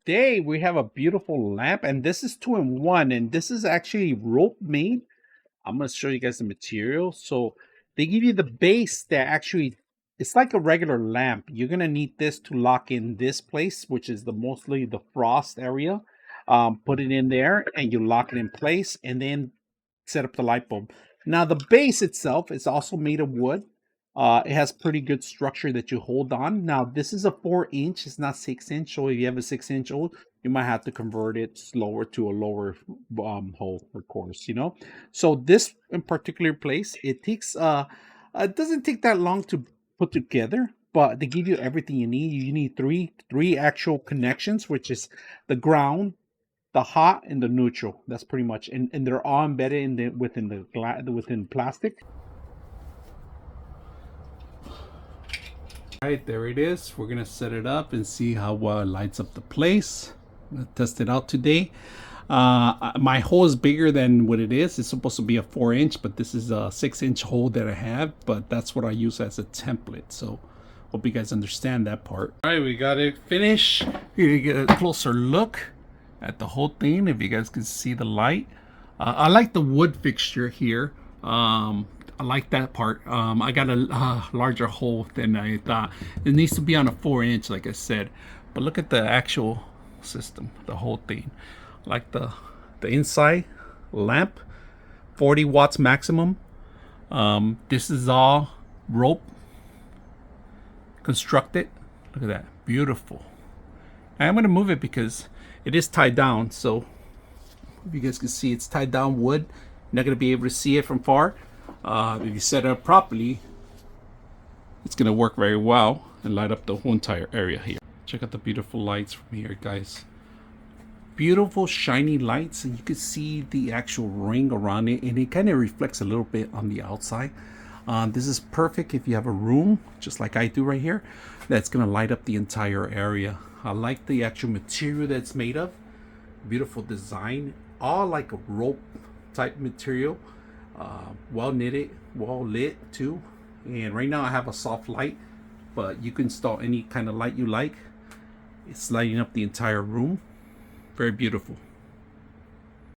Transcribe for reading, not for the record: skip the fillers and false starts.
today we have a beautiful lamp, and this is 2-in-1, and this is actually rope made. I'm going to show you guys the material. So they give you the base that actually, it's like a regular lamp. You're going to need this to lock in this place, which is mostly the frost area. Put it in there and you lock it in place and then set up the light bulb. Now the base itself is also made of wood. It has pretty good structure that you hold on. Now this is a 4-inch, it's not 6-inch. So if you have a 6-inch old, you might have to convert it slower to a lower hole, of course, you know. So this in particular place, it takes it doesn't take that long to put together, but they give you everything you need. You need three actual connections, which is the ground, the hot, and the neutral. That's pretty much, and they're all embedded in within plastic. All right, there it is. We're gonna set it up and see how well it lights up the place. I'm gonna test it out today. My hole is bigger than what it is. It's supposed to be a 4-inch, but this is a 6-inch hole that I have, but that's what I use as a template. So hope you guys understand that part. All right, we got it finished. Here you get a closer look at the whole thing, if you guys can see the light. I like the wood fixture here. I like that part. I got a larger hole than I thought. It needs to be on a 4-inch, like I said. But look at the actual system, the whole thing. I like the inside lamp, 40 watts maximum. This is all rope constructed. Look at that, beautiful. And I'm gonna move it because it is tied down. So if you guys can see, it's tied down wood. You're not gonna be able to see it from far. If you set it up properly, it's gonna work very well and light up the whole entire area here. Check out the beautiful lights from here, guys. Beautiful shiny lights, and you can see the actual ring around it, and it kind of reflects a little bit on the outside. This is perfect if you have a room, just like I do right here, that's gonna light up the entire area. I like the actual material that's made of. Beautiful design, all like a rope type material. Well knitted, well lit too. And right now I have a soft light, but you can install any kind of light you like. It's lighting up the entire room. Very beautiful.